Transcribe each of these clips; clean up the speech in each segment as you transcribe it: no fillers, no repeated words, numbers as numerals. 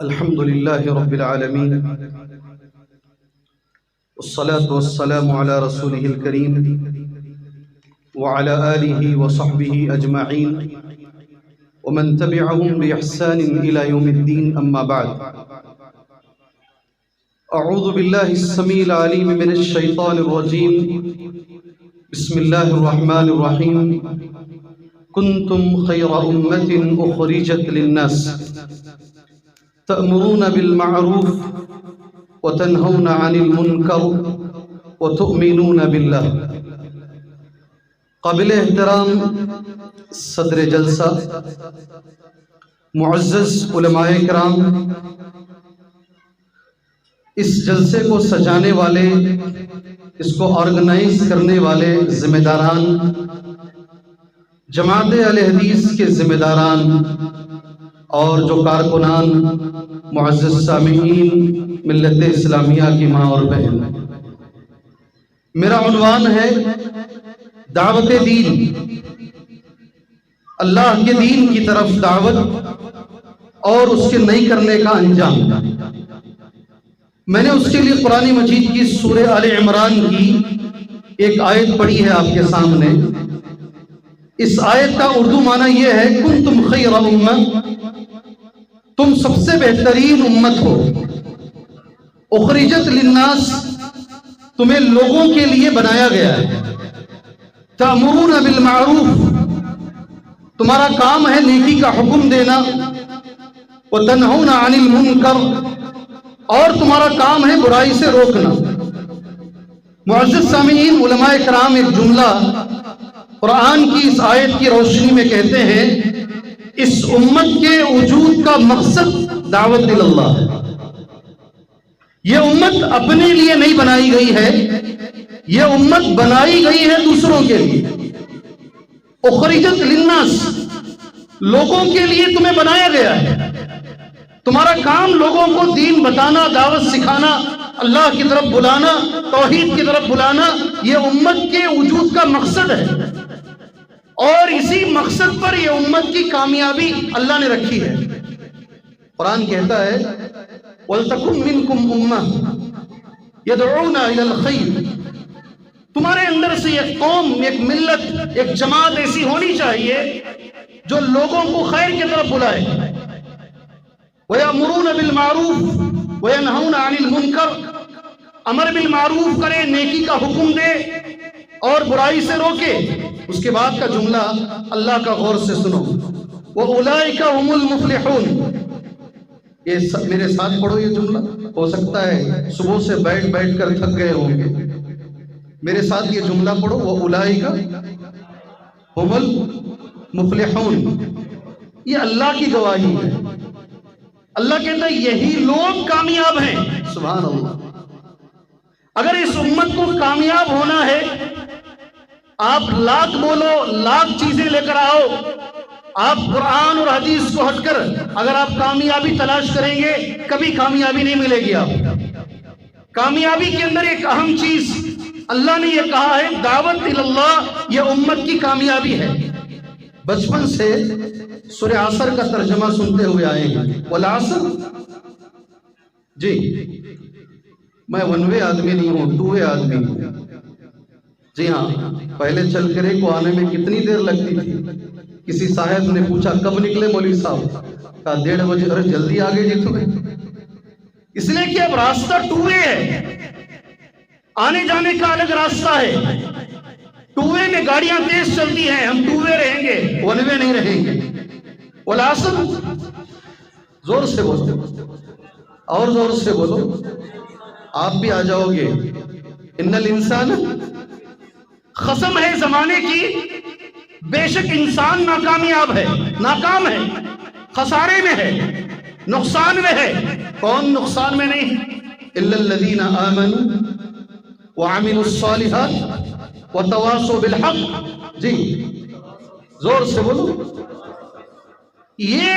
الحمد لله رب العالمين، والصلاة والسلام على رسوله الكريم وعلى آله وصحبه أجمعين ومن تبعهم بإحسان إلى يوم الدين. أما بعد، أعوذ بالله السميع العليم من الشيطان الرجيم. بسم الله الرحمن الرحيم. كنتم خير أمة أخرجت للناس تأمرون بالمعروف وتنهون عن المنکر وتؤمنون باللہ. قابل احترام صدر جلسہ، معزز علماء کرام، اس جلسے کو سجانے والے، اس کو آرگنائز کرنے والے ذمہ داران، جماعت اہل حدیث کے ذمہ داران اور جو کارکنان، معزز سامعین، ملت اسلامیہ کی ماں اور بہن، میرا عنوان ہے دعوت دین، اللہ کے دین کی طرف دعوت اور اس کے نہیں کرنے کا انجام. میں نے اس کے لیے قرآن مجید کی سورہ آل عمران کی ایک آیت پڑھی ہے آپ کے سامنے. اس آیت کا اردو معنی یہ ہے: کنتم خیر امہ، تم سب سے بہترین امت ہو. اخرجت للناس، تمہیں لوگوں کے لیے بنایا گیا ہے. تأمرون بالمعروف، تمہارا کام ہے نیکی کا حکم دینا. وتنہون عن المنکر، اور تمہارا کام ہے برائی سے روکنا. معزز سامعین، علماء کرام ایک جملہ قرآن کی اس آیت کی روشنی میں کہتے ہیں: اس امت کے وجود کا مقصد دعوت اللہ ہے. یہ امت اپنے لیے نہیں بنائی گئی ہے، یہ امت بنائی گئی ہے دوسروں کے لیے. اخرجت للناس، لوگوں کے لیے تمہیں بنایا گیا ہے. تمہارا کام لوگوں کو دین بتانا، دعوت سکھانا، اللہ کی طرف بلانا، توحید کی طرف بلانا. یہ امت کے وجود کا مقصد ہے، اور اسی مقصد پر یہ امت کی کامیابی اللہ نے رکھی ہے. قرآن کہتا ہے: وَلْتَكُن مِّنكُمْ أُمَّةٌ يَدْعُونَ إِلَى الْخَيْرِ، تمہارے اندر سے ایک قوم، ایک ملت، ایک جماعت ایسی ہونی چاہیے جو لوگوں کو خیر کی طرف بلائے. وَيَأْمُرُونَ بِالْمَعْرُوفِ وَيَنْهَوْنَ عَنِ الْمُنْكَرِ، امر بالمعروف کرے، نیکی کا حکم دے اور برائی سے روکے. اس کے بعد کا جملہ اللہ کا غور سے سنو: وَأُولَئِكَ هُمُ الْمُفْلِحُونَ. یہ میرے ساتھ پڑھو یہ جملہ. ہو سکتا ہے صبح سے بیٹھ بیٹھ کر تھک گئے ہوں گے. میرے ساتھ یہ جملہ پڑھو: وَأُولَئِكَ هُمُ الْمُفْلِحُونَ. یہ اللہ کی گواہی ہے. اللہ کہتا ہے یہی لوگ کامیاب ہیں. سبحان اللہ. اگر اس امت کو کامیاب ہونا ہے، آپ لاکھ بولو، لاکھ چیزیں لے کر آؤ، آپ قرآن اور حدیث کو ہٹ کر اگر آپ کامیابی تلاش کریں گے، کبھی کامیابی نہیں ملے گی. آپ کامیابی کے اندر ایک اہم چیز اللہ نے یہ کہا ہے: دعوت اللہ. یہ امت کی کامیابی ہے. بچپن سے سورہ عصر کا ترجمہ سنتے ہوئے آئے ہیں. والعصر، جی میں ون وے آدمی نہیں ہوں، ٹو وے آدمی ہوں. جی ہاں، پہلے چل کرے کو آنے میں کتنی دیر لگتی تھی. کسی صاحب نے پوچھا کب نکلے مولوی صاحب؟ کہا 1:30 بجے. ارے جلدی آگے جی تمہیں. اس لیے کہ اب راستہ ٹو وے ہے، آنے جانے کا الگ راستہ ہے. ٹو وے میں گاڑیاں تیز چلتی ہیں، ہم ٹو وے رہیں گے، ون وے نہیں رہیں گے. والعصر، زور سے بولو اور زور سے بولو، آپ بھی آ جاؤ گے. ان الانسان، قسم ہے زمانے کی، بے شک انسان ناکامیاب ہے، ناکام ہے، خسارے میں ہے، نقصان میں ہے. کون نقصان میں نہیں؟ الا الذین آمنوا وعملوا الصالحات وتواصوا بالحق. جی زور سے بولو. یہ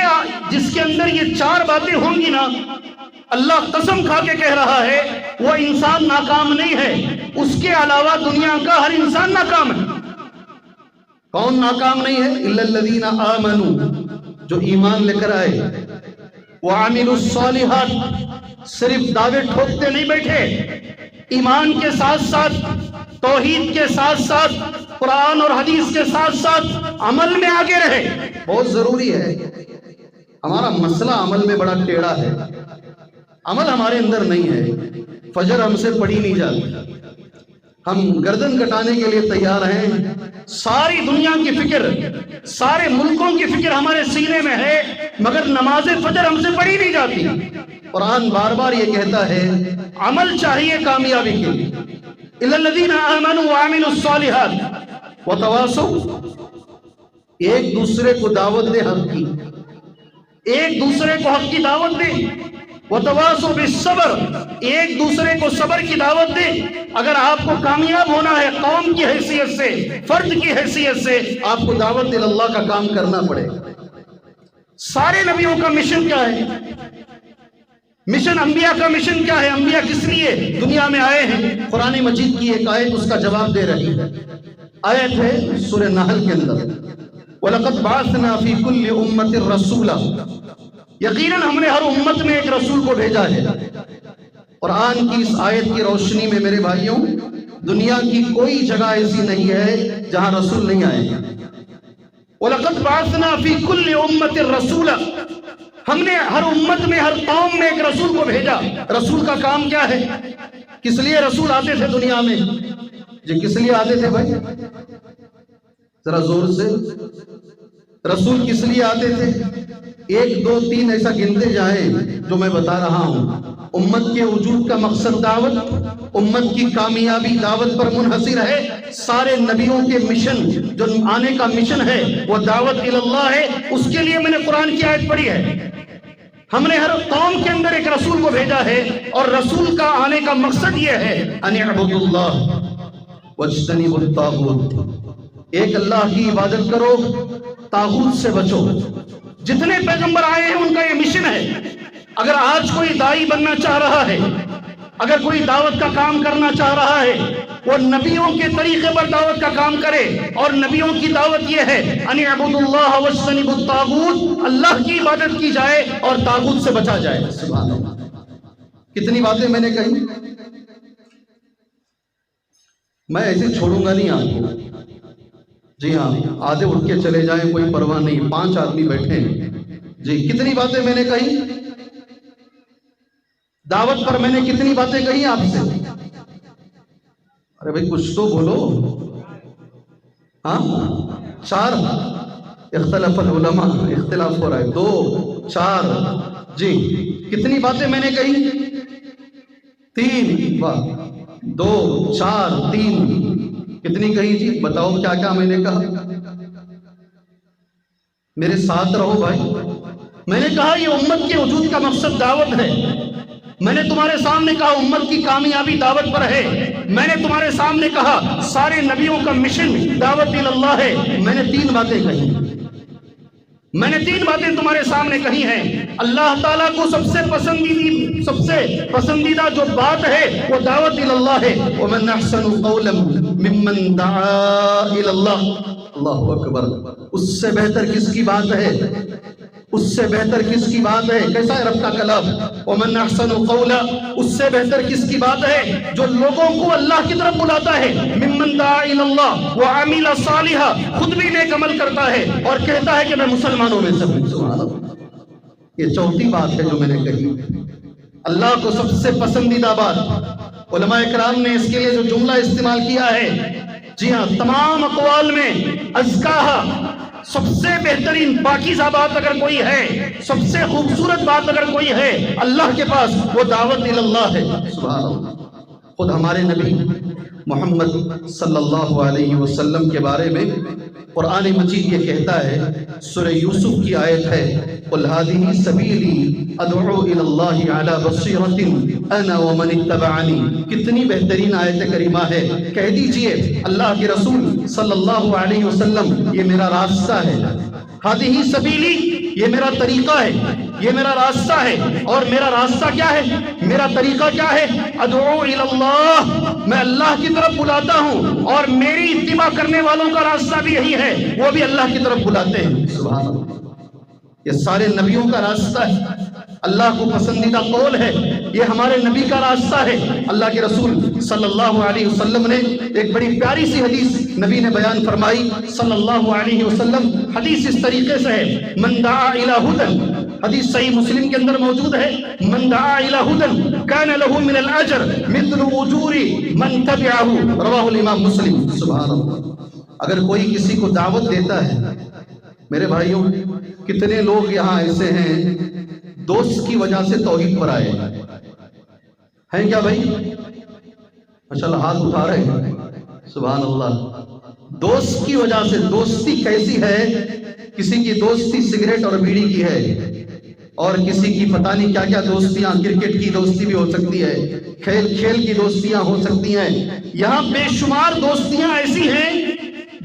جس کے اندر یہ 4 باتیں ہوں گی نا، اللہ قسم کھا کے کہہ رہا ہے وہ انسان ناکام نہیں ہے. اس کے علاوہ دنیا کا ہر انسان ناکام ہے. کون ناکام نہیں ہے؟ الا الذین آمنوا، جو ایمان لے کر آئے. وَعَمِلُوا الصَّالِحَاتِ، صرف دعوے ٹھوکتے نہیں بیٹھے، ایمان کے ساتھ ساتھ، توحید کے ساتھ ساتھ، قرآن اور حدیث کے ساتھ ساتھ عمل میں آگے رہے۔ بہت ضروری ہے، ہمارا مسئلہ عمل میں بڑا ٹیڑھا ہے، عمل ہمارے اندر نہیں ہے، فجر ہم سے پڑھی نہیں جاتی، ہم گردن کٹانے کے لیے تیار ہیں، ساری دنیا کی فکر، سارے ملکوں کی فکر ہمارے سینے میں ہے، مگر نماز فجر ہم سے پڑھی نہیں جاتی۔ قرآن بار بار یہ کہتا ہے عمل چاہیے کامیابی کے لیے، إِلَّا الَّذِينَ آمَنُوا وَعَمِلُوا الصَّالِحَاتِ وَتَوَاصَوْا، ایک دوسرے کو دعوت دے حق کی، ایک دوسرے کو حق کی دعوت دے، وَتَوَاصَوْا بِالصَّبْرِ، ایک دوسرے کو صبر کی دعوت دے۔ اگر آپ کو کامیاب ہونا ہے قوم کی حیثیت سے، فرد کی حیثیت سے، آپ کو دعوت اللہ کا کام کرنا پڑے۔ سارے نبیوں کا مشن کیا ہے؟ مشن انبیاء کا مشن کیا ہے؟ انبیاء کس لیے دنیا میں آئے ہیں؟ قرآن مجید کی ایک آیت اس کا جواب دے رہی ہے، آیت ہے سورہ نحل کے اندر، وَلَقَدْ بَعَثْنَا فِي كُلِّ أُمَّةٍ رَسُولًا، یقیناً ہم نے ہر امت میں ایک رسول کو بھیجا ہے۔ قرآن کی اس آیت کی روشنی میں میرے بھائیوں، دنیا کی کوئی جگہ ایسی نہیں ہے جہاں رسول نہیں آئے ہیں۔ وَلَقَدْ بَعَثْنَا فِي كُلِّ أُمَّةٍ رَسُولًا، ہم نے ہر امت میں، ہر قوم میں ایک رسول کو بھیجا۔ رسول کا کام کیا ہے؟ کس لیے رسول آتے تھے دنیا میں؟ جی کس لیے آتے تھے بھائی؟ ذرا زور سے، رسول کس لیے آتے تھے؟ ایک دو تین ایسا گنتے جائیں جو میں بتا رہا ہوں۔ امت کے وجود کا مقصد دعوت، امت کی کامیابی دعوت پر منحصر ہے۔ سارے نبیوں کے مشن، جو آنے کا مشن ہے وہ دعوت اللہ ہے۔ اس کے لیے میں نے قرآن کی آیت پڑھی ہے، ہم نے ہر قوم کے اندر ایک رسول کو بھیجا ہے، اور رسول کا آنے کا مقصد یہ ہے ان اعبدوا اللہ واجتنبوا الطاغوت، ایک اللہ کی عبادت کرو، طاغوت سے بچو۔ جتنے پیغمبر آئے ہیں ان کا یہ مشن ہے۔ اگر آج کوئی داعی بننا چاہ رہا ہے، اگر کوئی دعوت کا کام کرنا چاہ رہا ہے، وہ نبیوں کے طریقے پر دعوت کا کام کرے، اور نبیوں کی دعوت یہ ہے ان اعبدوا اللہ واجتنبوا الطاغوت، اللہ کی عبادت کی جائے اور طاغوت سے بچا جائے۔ سبحان اللہ، کتنی باتیں میں نے کہی، میں ایسے چھوڑوں گا نہیں آپ کو۔ جی ہاں، آدھے اٹھ کے چلے جائیں کوئی پرواہ نہیں، 5 آدمی بیٹھے ہیں۔ جی کتنی باتیں میں نے کہی، دعوت پر میں نے کتنی باتیں کہی آپ سے؟ ارے بھائی کچھ تو بولو۔ ہاں 4، اختلاف العلماء، اختلاف ہو رہا ہے، 2 4۔ جی کتنی باتیں میں نے کہی؟ 3، واہ، 2 4 3، کتنی کہی جی؟ بتاؤ کیا کیا میں نے کہا؟ میرے ساتھ رہو بھائی۔ میں نے کہا یہ امت کے وجود کا مقصد دعوت ہے۔ میں نے تمہارے سامنے کہا امت کی کامیابی دعوت پر ہے۔ میں نے تمہارے سامنے کہا سارے نبیوں کا مشن دعوت اللہ ہے۔ میں نے 3 باتیں کہی، میں نے 3 باتیں تمہارے سامنے کہی ہیں۔ اللہ تعالیٰ کو سب سے پسندیدہ جو بات ہے وہ دعوت اللہ ہے۔ وَمَنْ أَحْسَنُ قَوْلًا مِّمَّنْ دَعَا إِلَى اللَّهِ، اللہ اکبر، اس سے بہتر کس کی بات ہے؟ اس سے بہتر کس کی بات ہے؟ کیسا ہے رب کا کلام؟ وَمَنْ أَحْسَنُ قَوْلًا، اس سے بہتر کس کی بات ہے؟ جو لوگوں کو اللہ کی طرف بلاتا ہے، مِّمَّنْ دَعَا إِلَى اللَّهِ وَعَمِلَ صَالِحًا، خود بھی نیک عمل کرتا ہے اور کہتا ہے کہ میں مسلمانوں میں سے ہوں۔ سبحان اللہ، یہ 4تھی بات ہے جو میں نے کہی، اللہ کو سب سے پسندیدہ بات۔ علماء کرام نے اس کے لیے جو جملہ استعمال کیا ہے، جی ہاں، تمام اقوال میں ازکاہا، سب سے بہترین پاکیزہ بات اگر کوئی ہے، سب سے خوبصورت بات اگر کوئی ہے اللہ کے پاس، وہ دعوت اللہ ہے۔ سبحان اللہ، خود ہمارے نبی محمد صلی اللہ علیہ وسلم کے بارے میں قرآن مجید یہ کہتا ہے، سورہ یوسف کی آیت ہے، قُلْ هَٰذِهِ سَبِيلِي أَدْعُو إِلَى اللَّهِ عَلَىٰ بَصِيرَةٍ أَنَا وَمَنِ اتَّبَعَنِي، کتنی بہترین آیت کریمہ ہے۔ کہہ دیجئے اللہ کے رسول صلی اللہ علیہ وسلم، یہ میرا راستہ ہے، هَٰذِهِ سَبِيلِي، یہ میرا طریقہ ہے، یہ میرا راستہ ہے۔ اور میرا راستہ کیا ہے؟ میرا طریقہ کیا ہے؟ ادعو الی اللہ، میں اللہ کی طرف بلاتا ہوں، اور میری اتباع کرنے والوں کا راستہ بھی یہی ہے، وہ بھی اللہ کی طرف بلاتے ہیں۔ سبحان اللہ، یہ سارے نبیوں کا راستہ ہے۔ اللہ کو پسندیدہ قول ہے، یہ ہمارے نبی کا راستہ ہے۔ اللہ کے رسول صلی اللہ علیہ وسلم نے ایک بڑی پیاری سی حدیث نبی نے بیان فرمائی صلی اللہ علیہ وسلم۔ حدیث اس طریقے سے ہے، من دعا الی ھدی، حدیث صحیح مسلم کے اندر موجود ہے، من دعا الی ھدی کان لہ من الاجر مثل اجور من تبعہ، رواہ الامام مسلم۔ سبحان اللہ۔ اگر کوئی کسی کو دعوت دیتا ہے، میرے بھائیوں کتنے لوگ یہاں ایسے ہیں دوست کی وجہ سے توحید پر آئے ہیں کیا بھائی؟ ماشاءاللہ ہاتھ اٹھا رہے ہیں، سبحان اللہ۔ دوست کی وجہ سے، دوستی کیسی ہے؟ کسی کی دوستی سگریٹ اور بیڑی کی ہے، اور کسی کی پتہ نہیں کیا کیا دوستیاں، کرکٹ کی دوستی بھی ہو سکتی ہے، کھیل کی دوستیاں ہو سکتی ہیں۔ یہاں بے شمار دوستیاں ایسی ہیں،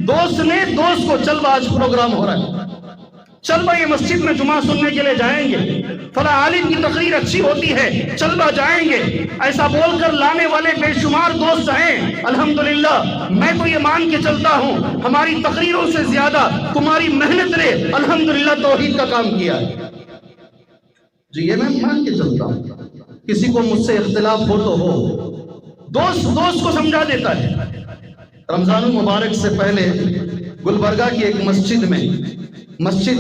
دوست نے دوست کو چل آج پروگرام ہو رہا ہے، چل بھائی مسجد میں جمعہ سننے کے لیے جائیں گے، فلاں عالم کی تقریر اچھی ہوتی ہے، چل بھائی جائیں گے، ایسا بول کر لانے والے بے شمار دوست ہیں۔ الحمدللہ میں تو یہ مان کے چلتا ہوں ہماری تقریروں سے زیادہ تمہاری محنت نے الحمدللہ توحید کا کام کیا ہے۔ جی یہ میں مان کے چلتا ہوں، کسی کو مجھ سے اختلاف ہو تو ہو، دوست کو سمجھا دیتا ہے۔ رمضان المبارک سے پہلے گلبرگہ کی ایک مسجد میں، مسجد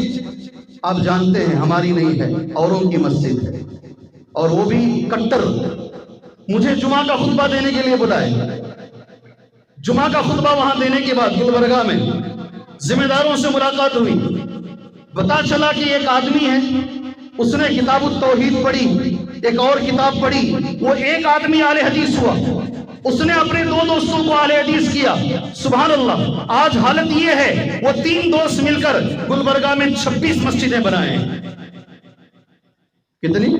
آپ جانتے ہیں ہماری نہیں ہے، اوروں کی مسجد ہے، اور وہ بھی کٹر، مجھے جمعہ کا خطبہ دینے کے لیے بلائے۔ جمعہ کا خطبہ وہاں دینے کے بعد گلبرگہ میں ذمہ داروں سے ملاقات ہوئی، پتا چلا کہ ایک آدمی ہے، اس نے کتاب التوحید پڑھی، ایک اور کتاب پڑھی، وہ ایک آدمی اہل حدیث ہوا، اس نے اپنے دو دوستوں کو اہل حدیث کیا۔ سبحان اللہ، آج حالت یہ ہے وہ 3 دوست مل کر گلبرگہ میں 26 مسجدیں بنائے ہیں۔ کتنی؟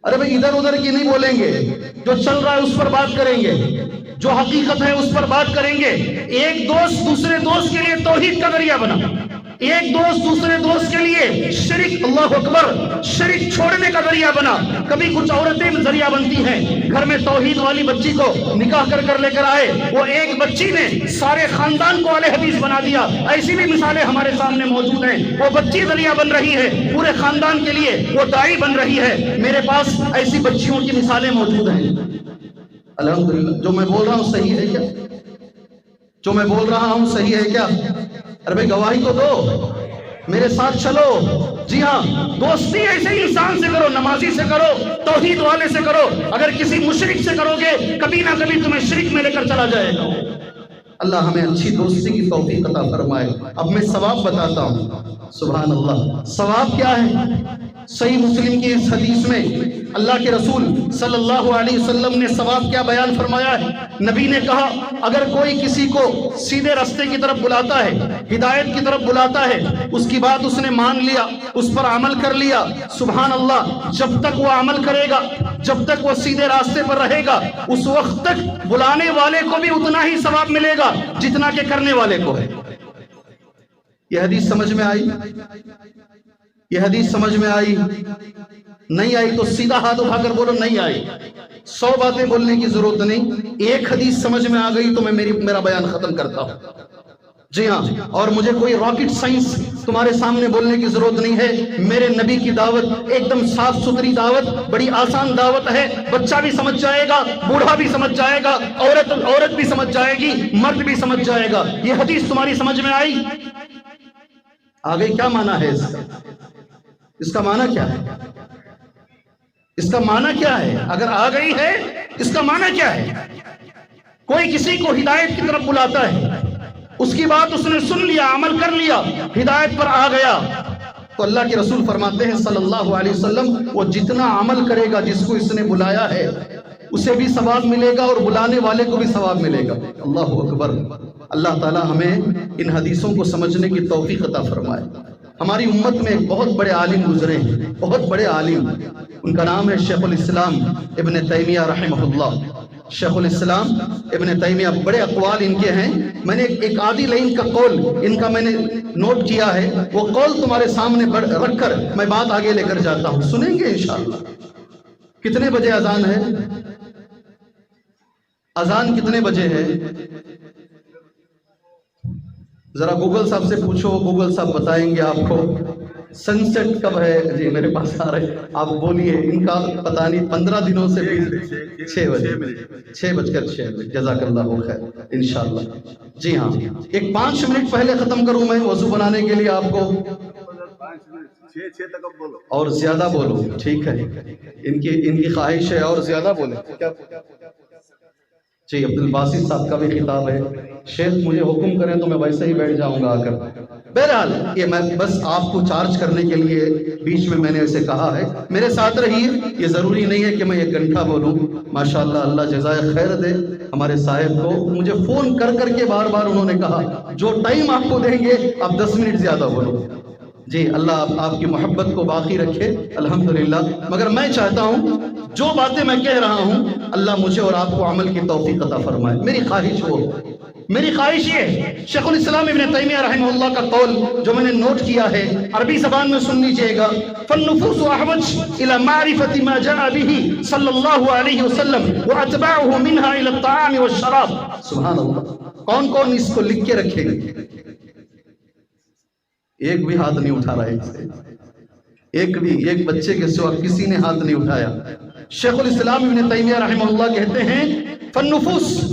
ارے بھائی ادھر ادھر کی نہیں بولیں گے، جو چل رہا ہے اس پر بات کریں گے، جو حقیقت ہے اس پر بات کریں گے۔ ایک دوست دوسرے دوست کے لیے توحید کا ذریعہ بنا، ایک دوست دوسرے دوست کے لیے شرک، اللہ اکبر، شرک چھوڑنے کا ذریعہ بنا۔ کبھی کچھ عورتیں ذریعہ بنتی ہیں، گھر میں توحید والی بچی کو نکاح کر لے کر آئے، وہ ایک بچی نے سارے خاندان کو اہل حدیث بنا دیا۔ ایسی بھی مثالیں ہمارے سامنے موجود ہیں، وہ بچی ذریعہ بن رہی ہے پورے خاندان کے لیے، وہ داعی بن رہی ہے۔ میرے پاس ایسی بچیوں کی مثالیں موجود ہیں الحمدللہ۔ جو میں بول رہا ہوں صحیح ہے کیا؟ جو میں بول رہا ہوں صحیح ہے کیا؟ ارے بھائی گواہی تو دو، میرے ساتھ چلو۔ جی ہاں، دوستی ایسے انسان سے کرو، نمازی سے کرو، توحید والے سے کرو۔ اگر کسی مشرک سے کرو گے کبھی نہ کبھی تمہیں شرک میں لے کر چلا جائے گا۔ اللہ ہمیں اچھی دوستی کی توفیق عطا فرمائے۔ اب میں ثواب بتاتا ہوں، سبحان اللہ۔ ثواب کیا ہے؟ صحیح مسلم کی اس حدیث میں اللہ کے رسول صلی اللہ علیہ وسلم نے ثواب کیا بیان فرمایا ہے؟ نبی نے کہا اگر کوئی کسی کو سیدھے راستے کی طرف بلاتا ہے، ہدایت کی طرف بلاتا ہے، اس کی بات اس نے مان لیا، اس پر عمل کر لیا، سبحان اللہ، جب تک وہ عمل کرے گا، جب تک وہ سیدھے راستے پر رہے گا، اس وقت تک بلانے والے کو بھی اتنا ہی ثواب ملے گا جتنا کہ کرنے والے کو ہے۔ یہ حدیث سمجھ میں آئی؟ یہ حدیث سمجھ میں آئی؟ نہیں آئی تو سیدھا ہاتھ اٹھا کر بولو نہیں آئی۔ 100 باتیں بولنے کی ضرورت نہیں، ایک حدیث سمجھ میں آ گئی تو میں میرا بیان ختم کرتا ہوں۔ جی ہاں، اور مجھے کوئی راکٹ سائنس تمہارے سامنے بولنے کی ضرورت نہیں ہے۔ میرے نبی کی دعوت ایک دم صاف ستھری دعوت، بڑی آسان دعوت ہے، بچہ بھی سمجھ جائے گا، بوڑھا بھی سمجھ جائے گا، عورت بھی سمجھ جائے گی، مرد بھی سمجھ جائے گا۔ یہ حدیث تمہاری سمجھ میں آئی؟ آگے کیا معنی ہے اس کا؟ اس کا معنی کیا ہے؟ اس کا معنی کیا ہے؟ اگر آ گئی ہے اس کا معنی کیا ہے؟ کوئی کسی کو ہدایت کی طرف بلاتا ہے، اس کی بات اس نے سن لیا، عمل کر لیا، ہدایت پر آ گیا، تو اللہ کے رسول فرماتے ہیں صلی اللہ علیہ وسلم وہ جتنا عمل کرے گا جس کو اس نے بلایا ہے اسے بھی ثواب ملے گا اور بلانے والے کو بھی ثواب ملے گا۔ اللہ اکبر۔ اللہ تعالی ہمیں ان حدیثوں کو سمجھنے کی توفیق عطا فرمائے۔ ہماری امت میں ایک بہت بڑے عالم گزرے ہیں، بہت بڑے عالم، ان کا نام ہے شیخ الاسلام ابن تیمیہ رحمہ اللہ۔ شیخ الاسلام ابن تیمیہ، بڑے اقوال ان کے ہیں، میں نے ایک آدھی لائن کا قول ان کا میں نے نوٹ کیا ہے، وہ قول تمہارے سامنے رکھ کر میں بات آگے لے کر جاتا ہوں، سنیں گے انشاءاللہ۔ کتنے بجے اذان ہے؟ اذان کتنے بجے ہے؟ ذرا گوگل صاحب سے پوچھو، گوگل صاحب بتائیں گے آپ کو سنسیٹ کب ہے جی میرے پاس آ رہے آپ بولیے ان کا پتہ نہیں 15 دنوں سے 6 بجے 6:06 جزاک اللہ خیر انشاءاللہ جی ہاں ایک 5 منٹ پہلے ختم کروں میں وضو بنانے کے لیے آپ کو 6 تک بولو اور زیادہ بولو ٹھیک ہے ان کی خواہش ہے اور زیادہ بولیں جی عبد الباسط صاحب کا بھی خطاب ہے شیخ مجھے حکم کریں تو میں ویسے ہی بیٹھ جاؤں گا آ کر بہرحال یہ میں بس آپ کو چارج کرنے کے لیے بیچ میں نے اسے کہا ہے میرے ساتھ رہیے یہ ضروری نہیں ہے کہ میں 1 گھنٹہ بولوں ماشاءاللہ اللہ جزائے خیر دے ہمارے صاحب کو مجھے فون کر کے بار بار انہوں نے کہا جو ٹائم آپ کو دیں گے آپ 10 منٹ زیادہ بولو جی اللہ آپ کی محبت کو باقی رکھے الحمدللہ مگر میں چاہتا ہوں جو باتیں میں کہہ رہا ہوں اللہ مجھے اور آپ کو عمل کی توفیق عطا فرمائے میری خواہش یہ شیخ الاسلام ابن تیمیہ رحمہ اللہ کا قول جو میں نے نوٹ کیا ہے عربی زبان میں سن لیجئے گا فالنفوس احوج الى معرفت ما جاء به صلی اللہ علیہ وسلم واتباعه منها الى الطعام والشراب سبحان اللہ کون اس کو لکھ کے رکھے گا ایک بھی ہاتھ نہیں اٹھا رہا ایک بچے کے سوا کسی نے ہاتھ نہیں اٹھایا شیخ الاسلام ابن تیمیہ رحمہ اللہ کہتے ہیں فالنفوس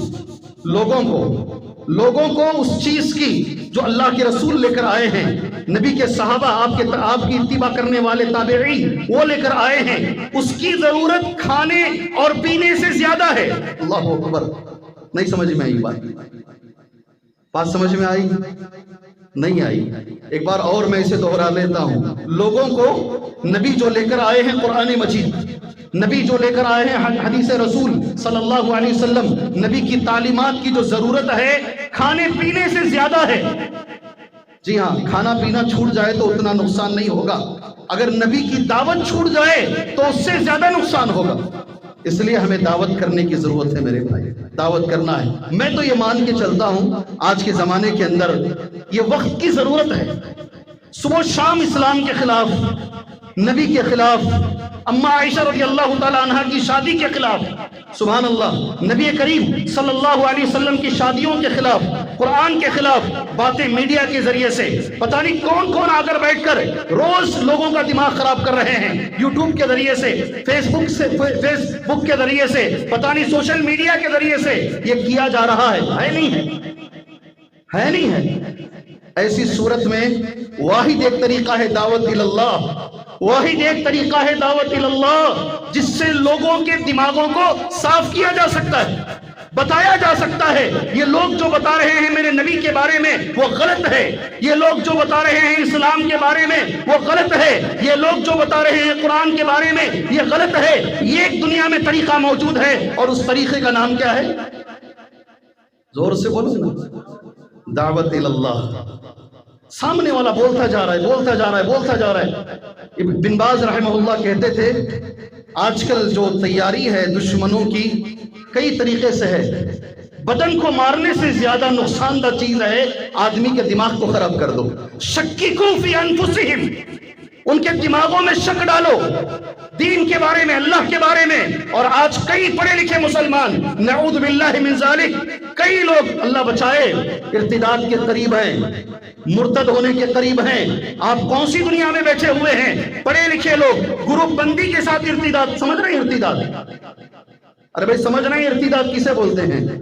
لوگوں کو اس چیز کی جو اللہ کے رسول لے کر آئے ہیں نبی کے صحابہ آپ کی اتباع کرنے والے تابعین وہ لے کر آئے ہیں اس کی ضرورت کھانے اور پینے سے زیادہ ہے اللہ اکبر نہیں سمجھ میں آئی بات سمجھ میں آئی نہیں آئی ایک بار اور میں اسے دہرا لیتا ہوں لوگوں کو نبی جو لے کر آئے ہیں قرآن مجید نبی جو لے کر آئے ہیں حدیث رسول صلی اللہ علیہ وسلم نبی کی تعلیمات کی جو ضرورت ہے کھانے پینے سے زیادہ ہے جی ہاں کھانا پینا چھوٹ جائے تو اتنا نقصان نہیں ہوگا اگر نبی کی دعوت چھوٹ جائے تو اس سے زیادہ نقصان ہوگا اس لیے ہمیں دعوت کرنے کی ضرورت ہے میرے بھائی دعوت کرنا ہے میں تو یہ مان کے چلتا ہوں آج کے زمانے کے اندر یہ وقت کی ضرورت ہے صبح شام اسلام کے خلاف نبی کے خلاف اما عائشہ رضی اللہ تعالیٰ عنہ کی شادی کے خلاف سبحان اللہ نبی کریم صلی اللہ علیہ وسلم کی شادیوں کے خلاف قرآن کے خلاف باتیں میڈیا کے ذریعے سے پتہ نہیں کون آ کر بیٹھ کر روز لوگوں کا دماغ خراب کر رہے ہیں یوٹیوب کے ذریعے سے فیس بک کے ذریعے سے پتہ نہیں سوشل میڈیا کے ذریعے سے یہ کیا جا رہا ہے نہیں ہے ایسی صورت میں واحد ایک طریقہ ہے دعوت اللہ واحد ایک طریقہ ہے دعوت اللہ جس سے لوگوں کے دماغوں کو صاف کیا جا سکتا ہے بتایا جا سکتا ہے یہ لوگ جو بتا رہے ہیں میرے نبی کے بارے میں وہ غلط ہے یہ لوگ جو بتا رہے ہیں اسلام کے بارے میں وہ غلط ہے یہ لوگ جو بتا رہے ہیں قرآن کے بارے میں یہ غلط ہے یہ ایک دنیا میں طریقہ موجود ہے اور اس طریقے کا نام کیا ہے زور سے بولو دعوت اللہ سامنے والا بولتا جا رہا ہے بن باز رحمہ اللہ کہتے تھے آج کل جو تیاری ہے دشمنوں کی کئی طریقے سے ہے بدن کو مارنے سے زیادہ نقصان دہ چیز ہے آدمی کے دماغ کو خراب کر دو شکیکو فی انفسہم ان کے دماغوں میں شک ڈالو دین کے بارے میں اللہ کے بارے میں اور آج کئی پڑھے لکھے مسلمان نعوذ باللہ من ذالک کئی لوگ اللہ بچائے ارتداد کے قریب ہیں مرتد ہونے کے قریب ہیں آپ کون سی دنیا میں بیٹھے ہوئے ہیں پڑھے لکھے لوگ گروپ بندی کے ساتھ ارتداد سمجھ رہے ہیں ارتداد ارے بھائی سمجھ رہے ہیں ارتداد کسے بولتے ہیں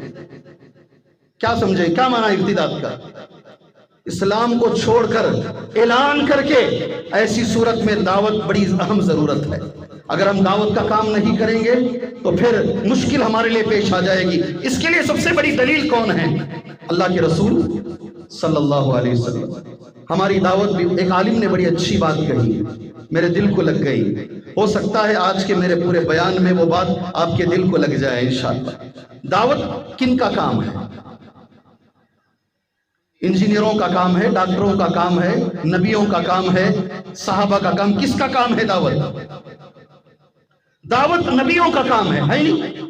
کیا سمجھیں کیا معنی ارتداد کا اسلام کو چھوڑ کر اعلان کر کے ایسی صورت میں دعوت بڑی اہم ضرورت ہے اگر ہم دعوت کا کام نہیں کریں گے تو پھر مشکل ہمارے لیے پیش آ جائے گی اس کے لیے سب سے بڑی دلیل کون ہے اللہ کے رسول صلی اللہ علیہ وسلم ہماری دعوت بھی ایک عالم نے بڑی اچھی بات کہی میرے دل کو لگ گئی ہو سکتا ہے آج کے میرے پورے بیان میں وہ بات آپ کے دل کو لگ جائے انشاءاللہ دعوت کن کا کام ہے انجینئروں کا کام ہے ڈاکٹروں کا کام ہے نبیوں کا کام ہے صحابہ کا کام کس کا کام ہے دعوت نبیوں کا کام ہے نہیں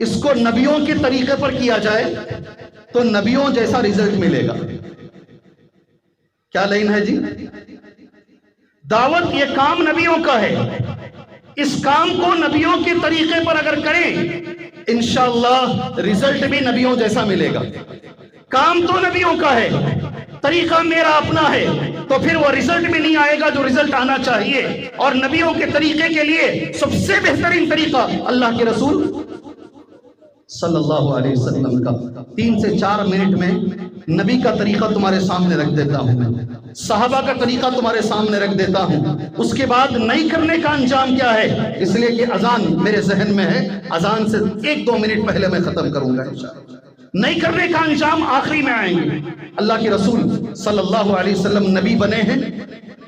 اس کو نبیوں کے طریقے پر کیا جائے تو نبیوں جیسا رزلٹ ملے گا کیا لائن ہے جی دعوت یہ کام نبیوں کا ہے اس کام کو نبیوں کے طریقے پر اگر کریں انشاءاللہ رزلٹ بھی نبیوں جیسا ملے گا کام تو نبیوں کا ہے طریقہ میرا اپنا ہے تو پھر وہ رزلٹ بھی نہیں آئے گا جو رزلٹ آنا چاہیے. اور نبیوں کے طریقے کے لیے سب سے بہترین طریقہ اللہ کے رسول صلی اللہ علیہ وسلم کا. 3 سے 4 منٹ میں نبی کا طریقہ تمہارے سامنے رکھ دیتا ہوں, صحابہ کا طریقہ تمہارے سامنے رکھ دیتا ہوں. اس کے بعد نہیں کرنے کا انجام کیا ہے, اس لیے کہ اذان میرے ذہن میں ہے, اذان سے 1-2 منٹ پہلے میں ختم کروں گا انشاءاللہ. نہیں کرنے کا انجام آخری میں آئیں گے. اللہ کے رسول صلی اللہ علیہ وسلم نبی بنے ہیں.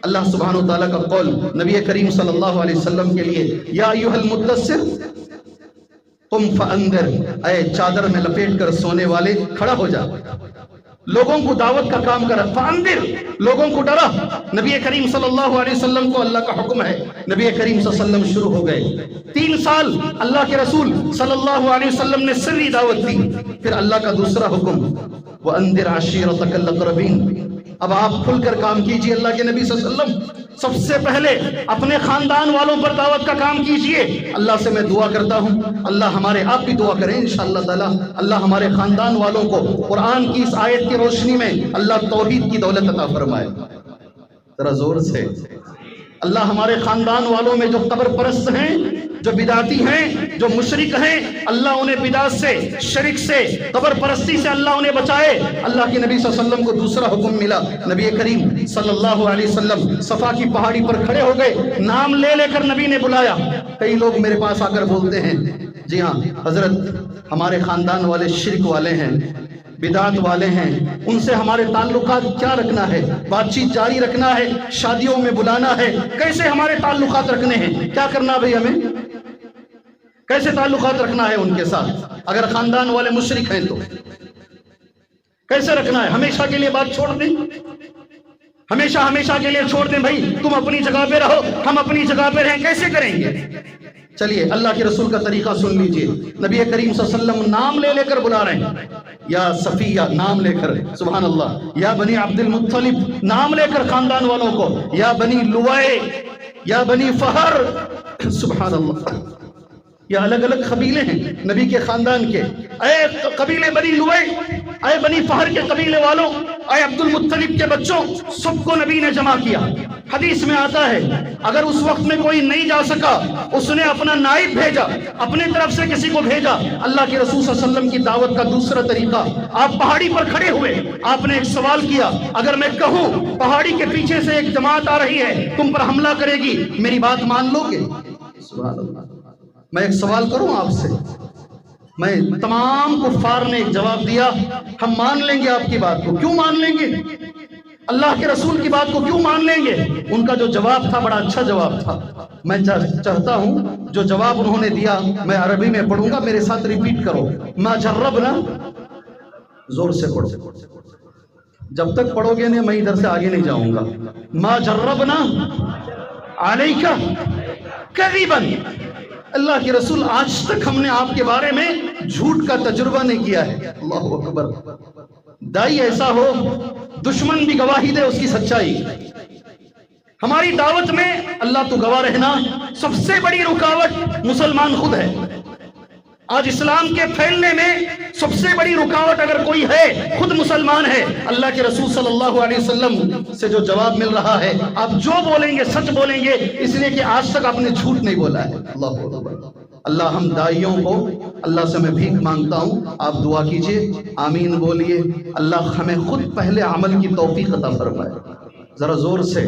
اللہ سبحانہ و تعالیٰ کا قول نبی کریم صلی اللہ علیہ وسلم کے لیے, یا ایھا المدثر قم فانذر, اے چادر میں لپیٹ کر سونے والے کھڑا ہو جا, لوگوں کو دعوت کا کام کر. فانذر, لوگوں کو ڈرا. نبی کریم صلی اللہ علیہ وسلم کو اللہ کا حکم ہے, نبی کریم صلی اللہ علیہ وسلم شروع ہو گئے. 3 سال اللہ کے رسول صلی اللہ علیہ وسلم نے سری دعوت دی. پھر اللہ کا دوسرا حکم, وانذر عشیرتک الاقربین. اب آپ کھل کر کام کیجئے. اللہ کے نبی صلی اللہ علیہ وسلم سب سے پہلے اپنے خاندان والوں پر دعوت کا کام کیجئے. اللہ سے میں دعا کرتا ہوں, اللہ ہمارے, آپ بھی دعا کریں انشاءاللہ تعالی, اللہ ہمارے خاندان والوں کو قرآن کی اس آیت کی روشنی میں اللہ توحید کی دولت عطا فرمائے. ذرا زور سے. اللہ ہمارے خاندان والوں میں جو قبر پرست ہیں, جو بدعتی ہیں, جو مشرک ہیں, اللہ انہیں بدعت سے, شرک سے, قبر پرستی سے اللہ انہیں بچائے. اللہ کے نبی صلی اللہ علیہ وسلم کو دوسرا حکم ملا. نبی کریم صلی اللہ علیہ وسلم صفا کی پہاڑی پر کھڑے ہو گئے, نام لے لے کر نبی نے بلایا. کئی لوگ میرے پاس آ کر بولتے ہیں, جی ہاں حضرت ہمارے خاندان والے شرک والے ہیں, بدعت والے ہیں, ان سے ہمارے تعلقات کیا رکھنا ہے, بات چیت جاری رکھنا ہے, شادیوں میں بلانا ہے, کیسے ہمارے تعلقات رکھنے ہیں, کیا کرنا بھئی, ہمیں کیسے تعلقات رکھنا ہے ان کے ساتھ؟ اگر خاندان والے مشرک ہیں تو کیسے رکھنا ہے؟ ہمیشہ کے لیے بات چھوڑ دیں, ہمیشہ کے لیے چھوڑ دیں بھائی, تم اپنی جگہ پہ رہو, ہم اپنی جگہ پہ رہیں, کیسے کریں گے؟ چلیے اللہ کے رسول کا طریقہ سن لیجئے. نبی کریم صلی اللہ علیہ وسلم نام لے لے کر بلا رہے ہیں, یا صفیہ نام لے کر, سبحان اللہ, یا بنی عبد المطلب نام لے کر خاندان والوں کو, یا بنی لوائے, یا بنی فہر, سبحان اللہ, یا الگ الگ قبیلے ہیں نبی کے خاندان کے. اے قبیلے بنی لوائے, اے بنی فہر کے قبیلے والوں, اے عبد المطلب کے بچوں, سب کو نبی نے جمع کیا. حدیث میں آتا ہے اگر اس وقت میں کوئی نہیں جا سکا, اس نے اپنا نائب بھیجا, اپنے طرف سے کسی کو بھیجا. اللہ کے رسول صلی اللہ علیہ وسلم کی دعوت کا دوسرا طریقہ, آپ پہاڑی پر کھڑے ہوئے, آپ نے ایک سوال کیا, اگر میں کہوں پہاڑی کے پیچھے سے ایک جماعت آ رہی ہے, تم پر حملہ کرے گی, میری بات مان لو گے؟ سبحان اللہ. میں ایک سوال کروں آپ سے, میں تمام کفار نے ایک جواب دیا, ہم مان لیں گے آپ کی بات کو. کیوں مان لیں گے؟ اللہ کے رسول کی بات کو کیوں مان لیں گے؟ ان کا جو جواب تھا بڑا اچھا جواب تھا. میں چاہتا ہوں جو جواب انہوں نے دیا میں عربی میں پڑھوں گا, میرے ساتھ ریپیٹ کرو. ما جربنا, زور سے پڑھو, جب تک پڑھو گے نہیں میں ادھر سے آگے نہیں جاؤں گا. ما جربنا علیک کذبا, اللہ کے رسول آج تک ہم نے آپ کے بارے میں جھوٹ کا تجربہ نہیں کیا ہے. اللہ اکبر. دائی ایسا ہو دشمن بھی گواہی دے اس کی سچائی. ہماری دعوت میں اللہ تو گواہ رہنا, سب سے بڑی رکاوٹ مسلمان خود ہے. آج اسلام کے پھیلنے میں سب سے بڑی رکاوٹ اگر کوئی ہے, خود مسلمان ہے. اللہ کے رسول صلی اللہ علیہ وسلم سے جو جواب مل رہا ہے, آپ جو بولیں گے سچ بولیں گے, اس لیے کہ آج تک آپ نے جھوٹ نہیں بولا ہے. اللہ اکبر. اللہ ہم دائیوں کو, اللہ سے میں بھیک مانگتا ہوں, آپ دعا کیجئے, آمین بولیے, اللہ ہمیں خود پہلے عمل کی توفیق عطا فرمائے. ذرا زور سے.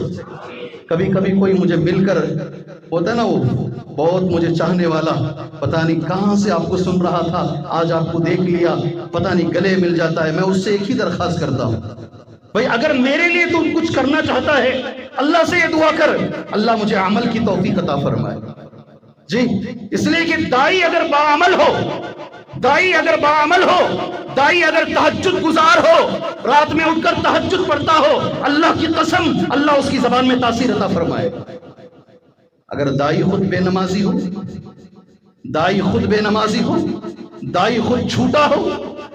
کبھی کبھی کوئی مجھے مل کر ہوتا ہے نا, وہ بہت مجھے چاہنے والا, پتہ نہیں کہاں سے آپ کو سن رہا تھا, آج آپ کو دیکھ لیا, پتہ نہیں گلے مل جاتا ہے. میں اس سے ایک ہی درخواست کرتا ہوں, بھئی اگر میرے لیے تو کچھ کرنا چاہتا ہے, اللہ سے یہ دعا کر, اللہ مجھے عمل کی توفیق عطا فرمائے. جی, اس لیے کہ دائی اگر باعمل ہو, دائی اگر باعمل ہو, دائی اگر تہجد گزار ہو, رات میں اٹھ کر تہجد پڑھتا ہو, اللہ کی قسم اللہ اس کی زبان میں تاثیر عطا فرمائے. اگر دائی خود بے نمازی ہو, دائی خود بے نمازی ہو, دائی خود جھوٹا ہو,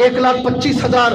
1,25,000,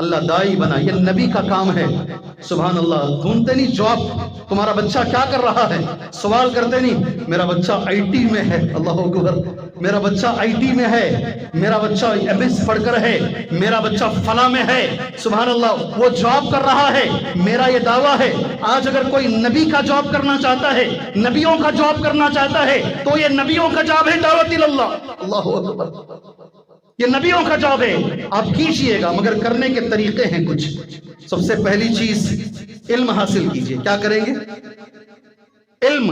اللہ دائی بنا، یہ نبی کا کام ہے۔ سبحان اللہ، ڈھونڈتے نہیں جاب، تمہارا بچہ کیا کر رہا ہے، سوال کرتے نہیں میرا بچہ آئی ٹی میں ہے، اللہ اکبر، میرا بچہ آئی ٹی میں ہے، میرا بچہ ایم ایس پڑھ کر ہے، میرا بچہ فلاں میں ہے، سبحان اللہ وہ جاب کر رہا ہے، میرا یہ دعویٰ ہے۔ آج اگر کوئی نبی کا جاب کرنا چاہتا ہے، نبیوں کا جاب کرنا چاہتا ہے، تو یہ نبیوں کا جاب ہے، دعوت اللہ، اللہ اکبر، یہ نبیوں کا جاب ہے۔ آپ کیجئے گا، مگر کرنے کے طریقے ہیں کچھ۔ سب سے پہلی چیز علم حاصل کیجئے۔ کیا کریں گے؟ علم۔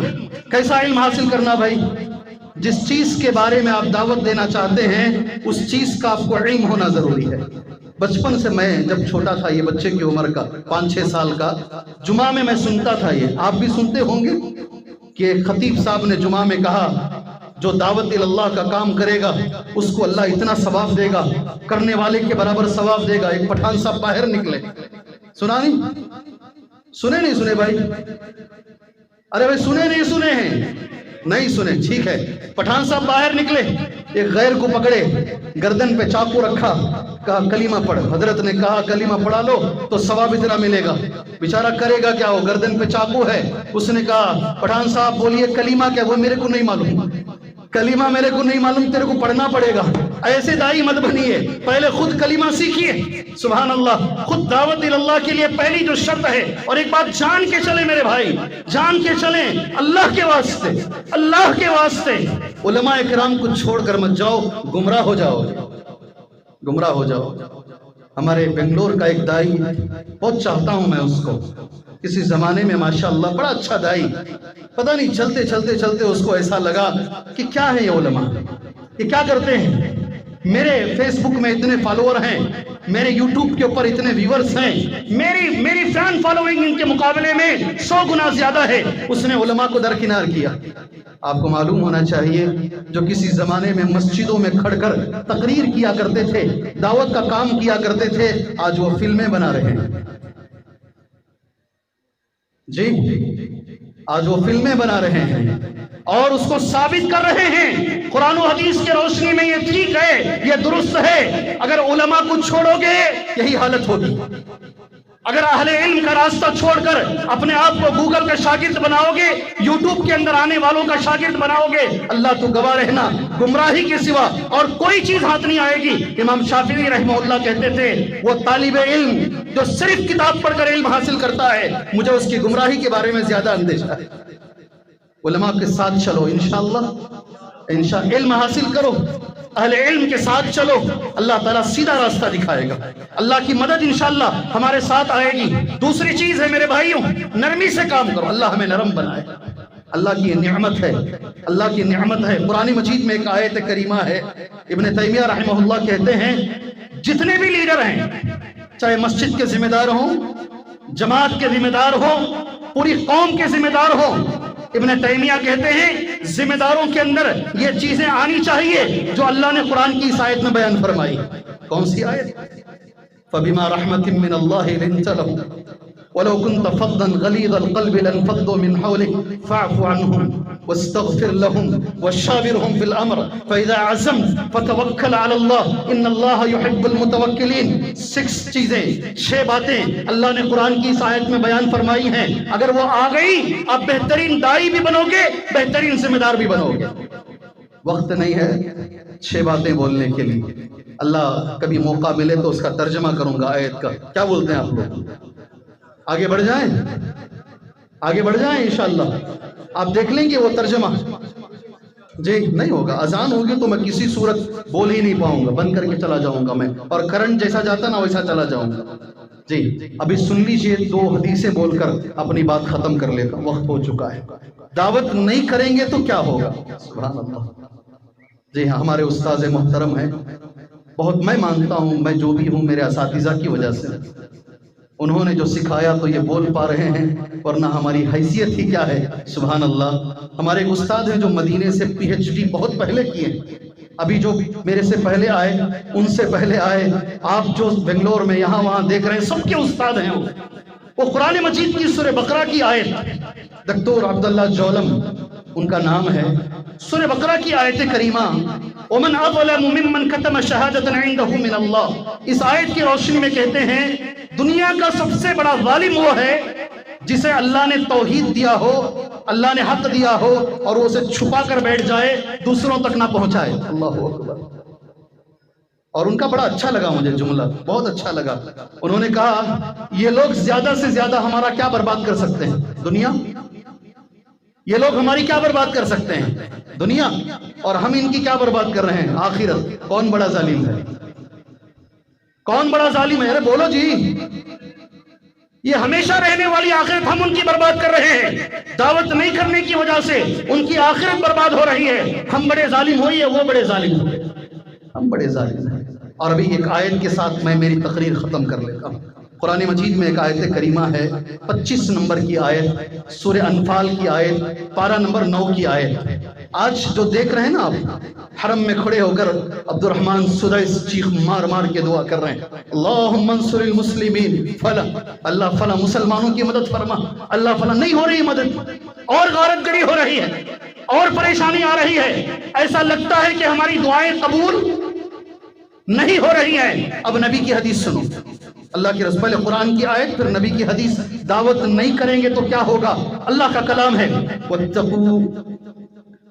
کیسا علم حاصل کرنا بھائی؟ جس چیز کے بارے میں آپ دعوت دینا چاہتے ہیں اس چیز کا آپ کو علم ہونا ضروری ہے۔ بچپن سے میں جب چھوٹا تھا، یہ بچے کی عمر کا 5-6 سال کا، جمعہ میں سنتا تھا، یہ آپ بھی سنتے ہوں گے کہ خطیب صاحب نے جمعہ میں کہا جو دعوت اللہ کا کام کرے گا اس کو اللہ اتنا ثواب دے گا، کرنے والے کے برابر ثواب دے گا۔ ایک پٹھان صاحب باہر نکلے، سنا نہیں؟ سنے نہیں سنے بھائی؟ ارے بھائی سنے نہیں سنے ہیں؟ نہیں سنے، ٹھیک ہے۔ پٹھان صاحب باہر نکلے، ایک غیر کو پکڑے، گردن پہ چاقو رکھا، کہا کلمہ پڑھ۔ حضرت نے کہا کلمہ پڑھا لو تو ثواب اتنا ملے گا۔ بیچارہ کرے گا کیا، وہ گردن پہ چاقو ہے۔ اس نے کہا پٹھان صاحب بولیے کلمہ کیا؟ وہ میرے کو نہیں معلوم، کلمہ میرے کو نہیں معلوم، تیرے کو پڑھنا پڑے گا۔ ایسے دائی مت بنیے، پہلے خود کلمہ سیکھیے۔ سبحان اللہ، خود دعوت اللہ کے لیے پہلی جو شرط ہے، اور ایک بات جان کے چلیں میرے بھائی، جان کے چلیں، اللہ کے واسطے، اللہ کے واسطے علماء کرام کو چھوڑ کر مت جاؤ، گمراہ ہو جاؤ، گمراہ ہو جاؤ۔ ہمارے بنگلور کا ایک دائی، بہت چاہتا ہوں میں اس کو، کسی زمانے میں ماشاءاللہ بڑا اچھا دائی، پتہ نہیں چلتے چلتے چلتے اس کو ایسا لگا کہ کیا ہے یہ علماء، یہ کیا کرتے ہیں، میرے فیس بک میں اتنے فالوور ہیں، میرے یوٹیوب کے اوپر اتنے ویورز ہیں، میری فین فالوئنگ ان کے مقابلے میں 100 گنا زیادہ ہے۔ اس نے علماء کو درکنار کیا۔ آپ کو معلوم ہونا چاہیے جو کسی زمانے میں مسجدوں میں کھڑ کر تقریر کیا کرتے تھے، دعوت کا کام کیا کرتے تھے، آج وہ فلمیں بنا رہے ہیں۔ جی، آج وہ فلمیں بنا رہے ہیں اور اس کو ثابت کر رہے ہیں قرآن و حدیث کے روشنی میں یہ ٹھیک ہے، یہ درست ہے۔ اگر علماء کو چھوڑو گے یہی حالت ہوگی۔ اگر اہل علم کا راستہ چھوڑ کر اپنے آپ کو گوگل کا شاگرد بناؤ گے، یوٹیوب کے اندر آنے والوں کا شاگرد بناؤ گے، اللہ تو گواہ رہنا، گمراہی کے سوا اور کوئی چیز ہاتھ نہیں آئے گی۔ امام شافعی رحمہ اللہ کہتے تھے وہ طالب علم جو صرف کتاب پڑھ کر علم حاصل کرتا ہے، مجھے اس کی گمراہی کے بارے میں زیادہ اندیشہ ہے۔ علماء کے ساتھ چلو، انشاءاللہ علم حاصل کرو، اہل علم کے ساتھ چلو، اللہ تعالیٰ سیدھا راستہ دکھائے گا، اللہ کی مدد انشاءاللہ ہمارے ساتھ آئے گی۔ دوسری چیز ہے میرے بھائیوں، نرمی سے کام کرو، اللہ ہمیں نرم بنائے، اللہ کی نعمت ہے، اللہ کی نعمت ہے۔ قرآن مجید میں ایک آیت کریمہ ہے، ابن تیمیہ رحمہ اللہ کہتے ہیں جتنے بھی لیڈر ہیں، چاہے مسجد کے ذمہ دار ہوں، جماعت کے ذمہ دار ہوں، پوری قوم کے ذمہ دار ہوں، ابن تیمیہ کہتے ہیں ذمہ داروں کے اندر یہ چیزیں آنی چاہیے جو اللہ نے قرآن کی اس آیت میں بیان فرمائی۔ کون سی آیت؟ فَبِمَا رَحْمَةٍ مِّنَ اللَّهِ لِنْتَ لَهُمْ وَلَوْ كُنْتَ فَضًّا غَلِيظَ الْقَلْبِ لَانفَضُّوا مِنْ حَوْلِكَ فَاعْفُ عَنْهُمْ وَاسْتَغْفِرْ لَهُمْ وَشَاوِرْهُمْ فِي الْأَمْرِ فَإِذَا عَزَمْتَ فَتَوَكَّلْ عَلَى اللَّهِ إِنَّ اللَّهَ يُحِبُّ الْمُتَوَكِّلِينَ۔ 6 چیزیں، 6 باتیں اللہ نے قرآن کی اس آیت میں بیان فرمائی ہیں، اگر وہ آ گئی آپ بہترین دائی بھی بنو گے، بہترین ذمہ دار بھی بنو گے۔ وقت نہیں ہے 6 باتیں بولنے کے لیے، اللہ کبھی موقع ملے تو اس کا ترجمہ کروں گا آیت کا۔ کیا بولتے ہیں آپ لوگ؟ آگے بڑھ جائیں، آگے بڑھ جائیں انشاءاللہ، آپ دیکھ لیں گے وہ ترجمہ۔ جی نہیں ہوگا، اذان ہوگی تو میں کسی صورت بول ہی نہیں پاؤں گا، بند کر کے چلا جاؤں گا میں، اور کرنٹ جیسا جاتا نا ویسا چلا جاؤں گا۔ جی ابھی سن لیجئے، 2 حدیثیں بول کر اپنی بات ختم کر لے گا، وقت ہو چکا ہے۔ دعوت نہیں کریں گے تو کیا ہوگا؟ سبحان اللہ۔ جی ہاں، ہمارے استاذ محترم ہیں، بہت میں مانتا ہوں، میں جو بھی ہوں میرے اساتذہ کی وجہ سے، انہوں نے جو سکھایا تو یہ بول پا رہے ہیں، ورنہ ہماری حیثیت ہی کیا ہے۔ سبحان اللہ۔ ہمارے ایک استاد ہیں جو مدینے سے PhD بہت پہلے کیے، ابھی جو میرے سے پہلے آئے، ان سے پہلے آئے، آپ جو بنگلور میں یہاں وہاں دیکھ رہے ہیں، سب کے استاد ہیں وہ قرآن مجید کی سورہ بقرہ کی آیت، دکتور عبداللہ جولم ان کا نام ہے، سورہ بقرہ کی آیت کریمہ ومن اظلم ممن کتم شہادۃ عنده من اللہ، اس آیت کی روشنی میں کہتے ہیں دنیا کا سب سے بڑا ظالم وہ ہے جسے اللہ نے توحید دیا ہو، اللہ نے حق دیا ہو اور وہ اسے چھپا کر بیٹھ جائے، دوسروں تک نہ پہنچائے۔ اللہ اکبر۔ اور ان کا بڑا اچھا لگا مجھے جملہ، بہت اچھا لگا۔ انہوں نے کہا یہ لوگ زیادہ سے زیادہ ہمارا کیا برباد کر سکتے ہیں؟ دنیا۔ یہ لوگ ہماری کیا برباد کر سکتے ہیں؟ دنیا۔ اور ہم ان کی کیا برباد کر رہے ہیں؟ آخرت۔ کون بڑا ظالم ہے؟ کون بڑا ظالم ہے؟ ارے بولو جی۔ یہ ہمیشہ رہنے والی آخرت ہم ان کی برباد کر رہے ہیں، دعوت نہیں کرنے کی وجہ سے ان کی آخرت برباد ہو رہی ہے۔ ہم بڑے ظالم ہوئے، وہ بڑے ظالم ہوئے، ہم بڑے ظالم ہیں۔ اور ابھی ایک آیت کے ساتھ میں میری تقریر ختم کر لیتا ہوں۔ قرآن مجید میں ایک آیت کریمہ ہے، 25 نمبر کی آیت، سورہ انفال کی آیت، پارہ نمبر 9 کی آیت۔ آج جو دیکھ رہے ہیں نا آپ، حرم میں کھڑے ہو کر عبد الرحمن سدیس چیخ مار مار کے دعا کر رہے ہیں، اللہم انصر المسلمین فلا، اللہ فلا مسلمانوں کی مدد فرما، اللہ فلا۔ نہیں ہو رہی مدد، اور غارت گری ہو رہی ہے، اور پریشانی آ رہی ہے، ایسا لگتا ہے کہ ہماری دعائیں قبول نہیں ہو رہی ہیں۔ اب نبی کی حدیث سنو، اللہ کی رسول، قرآن کی آیت پھر نبی کی حدیث۔ دعوت نہیں کریں گے تو کیا ہوگا؟ اللہ کا کلام ہے، وَاتَّقُوا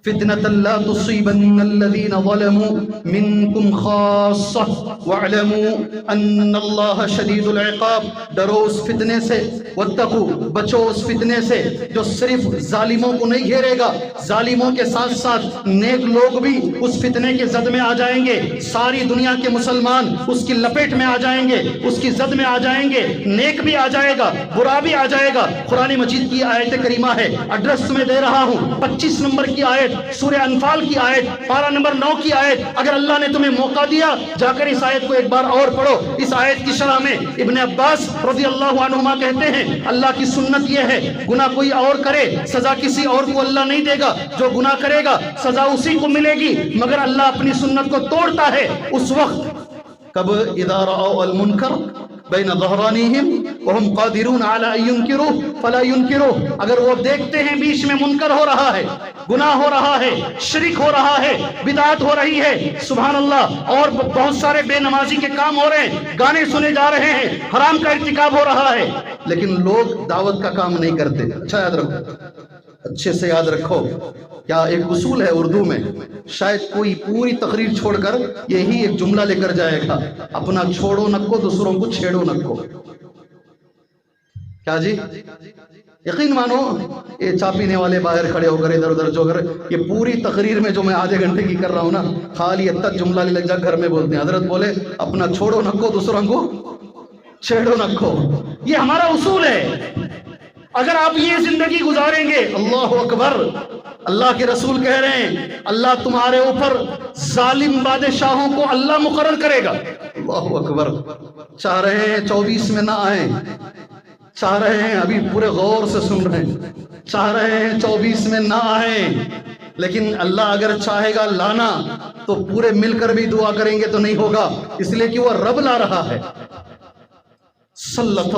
فِتْنَةً لَا تُصِيبَنَّ الَّذِينَ ظَلَمُوا مِنْكُمْ خَاصَّةً وَاعْلَمُوا أَنَّ اللَّهَ شَدِيدُ الْعِقَابِ۔ ڈرو اس فتنے سے، وَاتَّقُوا، بچو اس فتنے سے جو صرف ظالموں کو نہیں گھیرے گا، ظالموں کے ساتھ ساتھ نیک لوگ بھی اس فتنے کے زد میں آ جائیں گے۔ ساری دنیا کے مسلمان اس کی لپیٹ میں آ جائیں گے، اس کی زد میں آ جائیں گے، نیک بھی آ جائے گا، برا بھی آ جائے گا۔ قرآن مجید کی آیت کریمہ ہے، ایڈریس میں دے رہا ہوں، 25 نمبر کی آیت، سورہ انفال کی آیت، پارہ نمبر 9 کی آیت۔ اگر اللہ نے تمہیں موقع دیا، جا کر اس آیت کو ایک بار اور پڑھو۔ اس آیت کی شرح میں ابن عباس رضی اللہ عنہما کہتے ہیں اللہ کی سنت یہ ہے گناہ کوئی اور کرے سزا کسی اور کو اللہ نہیں دے گا، جو گناہ کرے گا سزا اسی کو ملے گی، مگر اللہ اپنی سنت کو توڑتا ہے اس وقت کب اذا رأوا المنکر بین ظہرانہم وہم قادرون علی ان ینکروہ فلا ینکروہ۔ اگر وہ دیکھتے ہیں بیچ میں منکر ہو رہا ہے، گناہ ہو رہا ہے، شرک ہو رہا ہے، بدعت ہو رہی ہے، سبحان اللہ، اور بہت سارے بے نمازی کے کام ہو رہے ہیں، گانے سنے جا رہے ہیں، حرام کا ارتکاب ہو رہا ہے، لیکن لوگ دعوت کا کام نہیں کرتے۔ اچھا یاد رکھو، اچھے سے یاد رکھو، کیا ایک اصول ہے اردو میں، شاید کوئی پوری تقریر چھوڑ کر یہی ایک جملہ لے کر جائے گا، اپنا چھوڑو نکو دوسروں کو چھیڑو نکو۔ کیا جی؟ یقین مانو، یہ چا پینے والے باہر کھڑے ہو کر ادھر ادھر جو کر، یہ پوری تقریر میں جو میں آدھے گھنٹے کی کر رہا ہوں نا، خالی اب تک جملہ لے لگ جا گھر میں بولتے ہیں، حضرت بولے اپنا چھوڑو نکو دوسروں کو چھیڑو نکو۔ یہ ہمارا اصول ہے۔ اگر آپ یہ زندگی گزاریں گے، اللہ اکبر، اللہ کے رسول کہہ رہے ہیں اللہ تمہارے اوپر ظالم بادشاہوں کو اللہ مقرر کرے گا۔ اللہ اکبر۔ چاہ رہے ہیں 24 میں نہ آئیں، چاہ رہے ہیں ابھی پورے غور سے سن رہے ہیں، چاہ رہے ہیں 24 میں نہ آئیں، لیکن اللہ اگر چاہے گا لانا تو پورے مل کر بھی دعا کریں گے تو نہیں ہوگا، اس لیے کہ وہ رب لا رہا ہے۔ سلط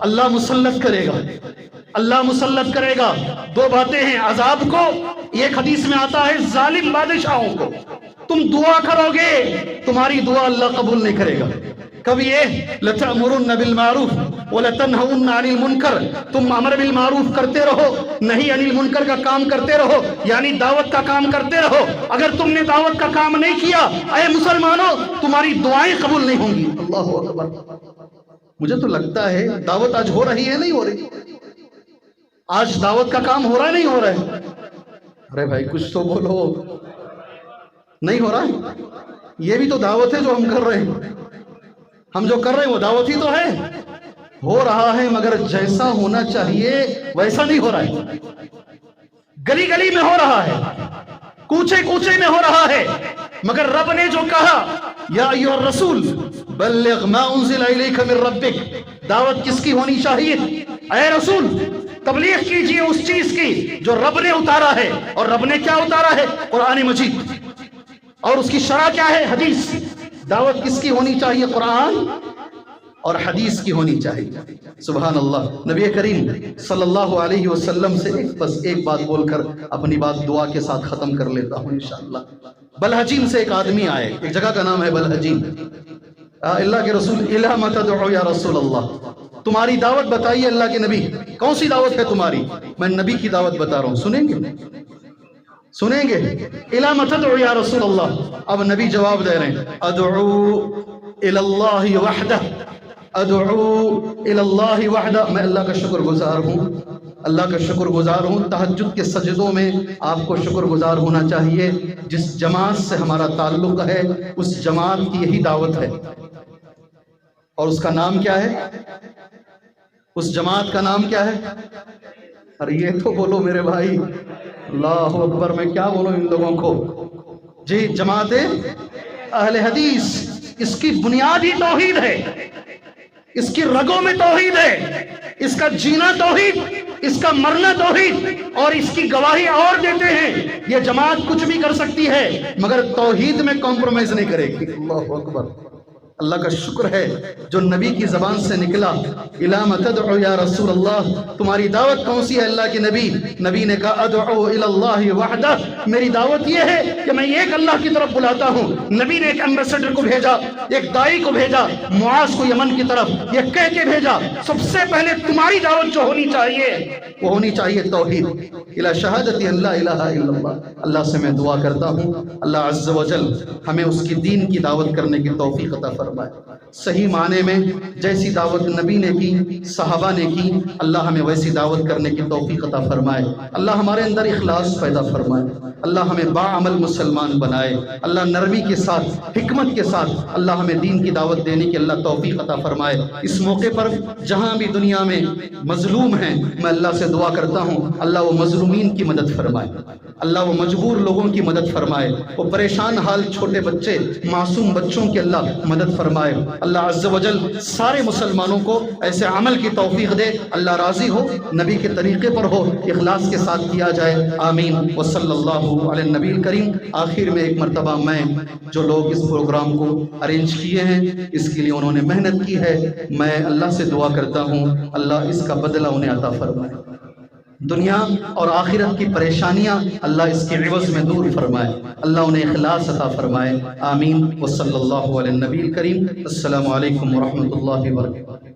اللہ مسلط کرے گا، اللہ مسلط کرے گا۔ دو باتیں ہیں، عذاب کو، ایک حدیث میں آتا ہے ظالم بادشاہوں کو۔ تم دعا کرو گے، تمہاری دعا اللہ قبول نہیں کرے گا۔ کبھی یہ لَتَأْمُرُنَّ بِالْمَعْرُوفِ وَلَتَنْهَوْنَ عَنِ الْمُنْكَرِ، تم امر بالمعروف کرتے رہو، نہیں عن المنکر کا کام کرتے رہو، یعنی دعوت کا کام کرتے رہو۔ اگر تم نے دعوت کا کام نہیں کیا، اے مسلمانوں، تمہاری دعائیں قبول نہیں ہوں گی۔ اللہ اکبر۔ مجھے تو لگتا ہے دعوت آج ہو رہی ہے نہیں ہو رہی؟ آج دعوت کا کام ہو رہا ہے نہیں ہو رہا ہے؟ ارے بھائی کچھ تو بولو، نہیں ہو رہا ہے؟ یہ بھی تو دعوت ہے جو ہم کر رہے ہیں، ہم جو کر رہے ہیں وہ دعوت ہی تو ہے۔ ہو رہا ہے مگر جیسا ہونا چاہیے ویسا نہیں ہو رہا ہے۔ گلی گلی میں ہو رہا ہے، کوچے کوچے میں ہو رہا ہے، مگر رب نے جو کہا یا ایھا الرسول بلغ ما انزل الیک من ربک، دعوت کس کی ہونی چاہیے؟ اے رسول تبلیغ کیجئے اس چیز کی جو رب نے اتارا ہے، اور رب نے کیا اتارا ہے؟ قرآن مجید، اور اس کی شرح کیا ہے؟ حدیث۔ دعوت کس کی ہونی چاہیے؟ قرآن اور حدیث کی ہونی چاہیے۔ سبحان اللہ۔ نبی کریم صلی اللہ علیہ وسلم سے بس ایک بات بول کر اپنی بات دعا کے ساتھ ختم کر لیتا ہوں انشاءاللہ۔ بلحجین سے ایک آدمی آئے، ایک جگہ کا نام ہے بلحجین۔ اللہ کے رسول الہ ما تدعو یا رسول اللہ، تمہاری دعوت بتائیے اللہ کے نبی، کون سی دعوت ہے تمہاری؟ میں نبی کی دعوت بتا رہا ہوں، سنیں گے؟ سنیں گے؟ الہ ما تدعو یا رسول اللہ۔ اب نبی جواب دے رہے ہیں، ادعو الاللہ وحدہ، ادعو الاللہ وحدہ۔ میں اللہ کا شکر گزار ہوں، اللہ کا شکر گزار ہوں۔ تہجد کے سجدوں میں آپ کو شکر گزار ہونا چاہیے۔ جس جماعت سے ہمارا تعلق ہے اس جماعت کی یہی دعوت ہے، اور اس کا نام کیا ہے؟ اس جماعت کا نام کیا ہے؟ ارے یہ تو بولو میرے بھائی، اللہ اکبر، میں کیا بولوں ان لوگوں کو؟ جی، جماعت اہل حدیث، اس کی بنیاد ہی توحید ہے، اس کی رگوں میں توحید ہے، اس کا جینا توحید، اس کا مرنا توحید، اور اس کی گواہی اور دیتے ہیں یہ جماعت کچھ بھی کر سکتی ہے مگر توحید میں کمپرومائز نہیں کرے گی۔ اللہ اکبر۔ اللہ کا شکر ہے جو نبی کی زبان سے نکلا، الہ ما تدعو یا رسول اللہ، تمہاری دعوت کون سی ہے اللہ کے نبی؟ نبی نے کہا ادعو الاللہ وحدہ، میری دعوت یہ ہے کہ میں ایک اللہ کی طرف بلاتا ہوں۔ نبی نے ایک ایمبیسڈر کو بھیجا، ایک دائی کو بھیجا، معاذ کو یمن کی طرف، یہ کہہ کے بھیجا سب سے پہلے تمہاری دعوت جو ہونی چاہیے وہ ہونی چاہیے توحید، الہ شہادت ان لا الہ الا اللہ۔ اللہ سے میں دعا کرتا ہوں اللہ عز و جل ہمیں اس کی دین کی دعوت کرنے کی توفیق عطا فرمائے، صحیح معنی میں جیسی دعوت نبی نے کی، صحابہ نے کی، اللہ ہمیں ویسی دعوت کرنے کی توفیق عطا فرمائے۔ اللہ ہمارے اندر اخلاص پیدا فرمائے، اللہ ہمیں باعمل مسلمان بنائے، اللہ نرمی کے ساتھ، حکمت کے ساتھ اللہ ہمیں دین کی دعوت دینے کی اللہ توفیق عطا فرمائے۔ اس موقع پر جہاں بھی دنیا میں مظلوم ہیں میں اللہ سے دعا کرتا ہوں اللہ وہ مظلومین کی مدد فرمائے، اللہ وہ مجبور لوگوں کی مدد فرمائے، وہ پریشان حال چھوٹے بچے، معصوم بچوں کی اللہ مدد فرمائے۔ اللہ عز و جل سارے مسلمانوں کو ایسے عمل کی توفیق دے، اللہ راضی ہو، نبی کے طریقے پر ہو، اخلاص کے ساتھ کیا جائے، آمین وصلی اللہ علی النبی الکریم۔ آخر میں ایک مرتبہ میں جو لوگ اس پروگرام کو ارینج کیے ہیں اس کے لیے انہوں نے محنت کی ہے، میں اللہ سے دعا کرتا ہوں اللہ اس کا بدلہ انہیں عطا فرمائے، دنیا اور آخرت کی پریشانیاں اللہ اس کے عوض میں دور فرمائے، اللہ انہیں اخلاص عطا فرمائے، آمین وصلی اللہ علی النبی الکریم۔ السلام علیکم ورحمۃ اللہ وبرکاتہ۔